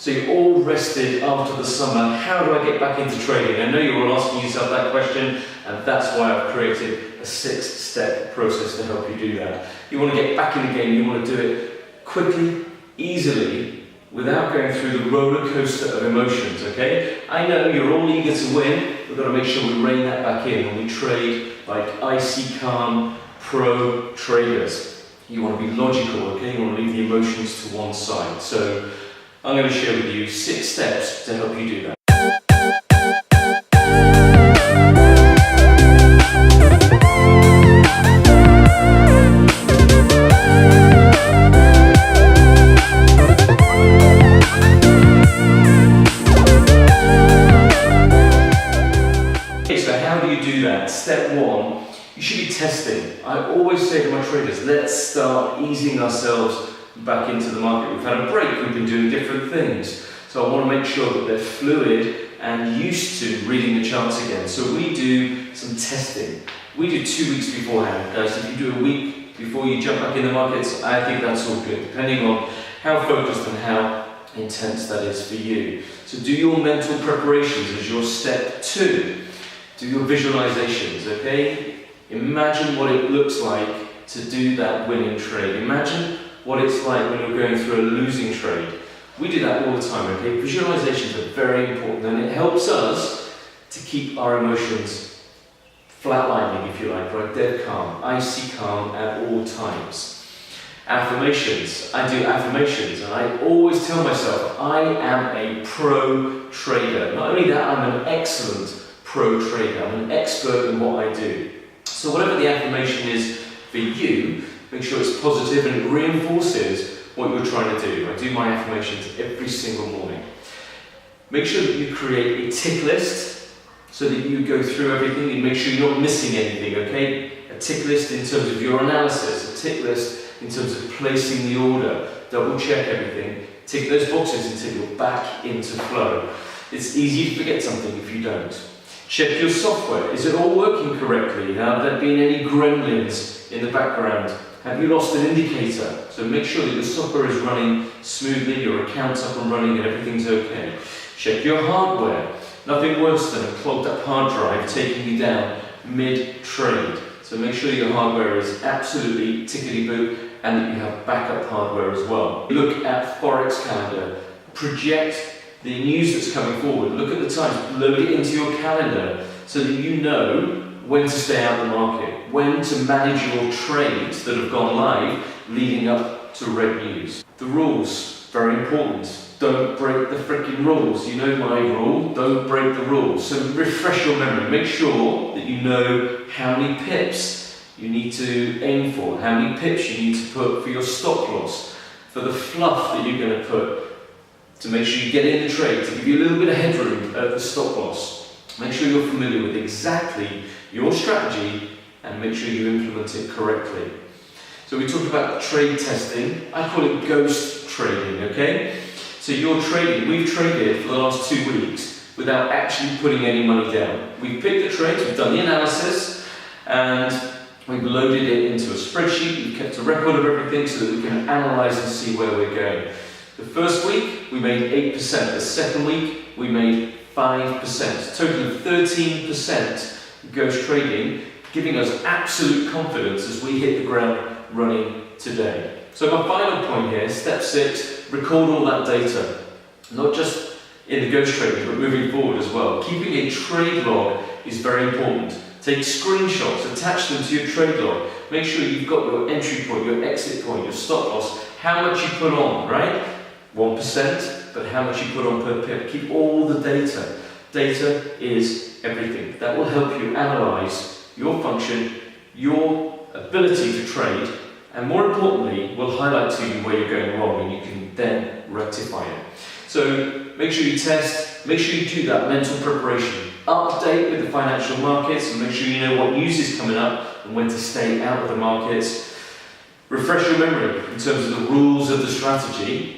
So you're all rested after the summer. How do I get back into trading? I know you're all asking yourself that question, and that's why I've created a 6-step process to help you do that. You want to get back in the game, you want to do it quickly, easily, without going through the roller coaster of emotions, okay? I know you're all eager to win. We've got to make sure we rein that back in and we trade like icy calm pro traders. You want to be logical, okay? You want to leave the emotions to one side. So I'm going to share with you 6 steps to help you do that. Okay, so how do you do that? Step 1, you should be testing. I always say to my traders, let's start easing ourselves back into the market. We've had a break, we've been doing different things. So I want to make sure that they're fluid and used to reading the charts again. So we do some testing. We do 2 weeks beforehand, guys. If you do a week before you jump back in the markets, I think that's all good, depending on how focused and how intense that is for you. So do your mental preparations as your step 2. Do your visualizations, okay? Imagine what it looks like to do that winning trade. Imagine what it's like when you're going through a losing trade. We do that all the time, okay? Visualizations are very important, and it helps us to keep our emotions flatlining, if you like, right? Dead calm, icy calm at all times. Affirmations. I do affirmations, and I always tell myself I am a pro trader. Not only that, I'm an excellent pro trader. I'm an expert in what I do. So whatever the affirmation is for you, make sure it's positive and it reinforces what you're trying to do. I do my affirmations every single morning. Make sure that you create a tick list so that you go through everything and make sure you're not missing anything, okay? A tick list in terms of your analysis, a tick list in terms of placing the order, double check everything, tick those boxes until you're back into flow. It's easy to forget something if you don't. Check your software. Is it all working correctly? Have there been any gremlins in the background? Have you lost an indicator? So make sure that your software is running smoothly, your account's up and running and everything's okay. Check your hardware. Nothing worse than a clogged up hard drive taking you down mid-trade. So make sure your hardware is absolutely tickety-boo and that you have backup hardware as well. Look at Forex Calendar. Project the news that's coming forward. Look at the times. Load it into your calendar so that you know when to stay out of the market, when to manage your trades that have gone live leading up to red news. The rules, very important. Don't break the freaking rules. You know my rule, don't break the rules. So refresh your memory. Make sure that you know how many pips you need to aim for, how many pips you need to put for your stop loss, for the fluff that you're going to put to make sure you get in the trade, to give you a little bit of headroom at the stop loss. Make sure you're familiar with exactly your strategy and make sure you implement it correctly. So we talked about trade testing. I call it ghost trading, okay? So you're trading, we've traded for the last 2 weeks without actually putting any money down. We've picked the trades, we've done the analysis, and we've loaded it into a spreadsheet. We've kept a record of everything so that we can analyze and see where we're going. The first week, we made 8%. The second week, we made 5%. Total of 13% ghost trading, giving us absolute confidence as we hit the ground running today. So my final point here, step 6, record all that data. Not just in the ghost trading, but moving forward as well. Keeping a trade log is very important. Take screenshots, attach them to your trade log. Make sure you've got your entry point, your exit point, your stop loss, how much you put on, right? 1%, but how much you put on per pip. Keep all the data. Data is everything. That will help you analyze your function, your ability to trade, and more importantly, will highlight to you where you're going wrong and you can then rectify it. So make sure you test, make sure you do that mental preparation. Update with the financial markets and make sure you know what news is coming up and when to stay out of the markets. Refresh your memory in terms of the rules of the strategy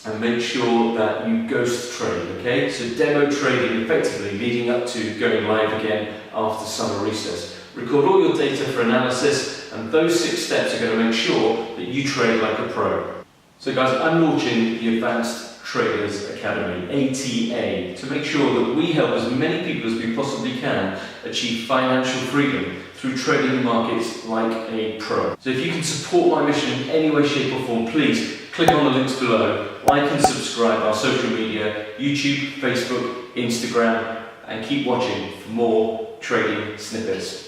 and make sure that you ghost trade, okay? So demo trading effectively leading up to going live again after summer recess. Record all your data for analysis and those 6 steps are going to make sure that you trade like a pro. So guys, I'm launching the Advanced Traders Academy, ATA, to make sure that we help as many people as we possibly can achieve financial freedom through trading the markets like a pro. So if you can support my mission in any way, shape or form, please click on the links below, like and subscribe our social media, YouTube, Facebook, Instagram, and keep watching for more trading snippets.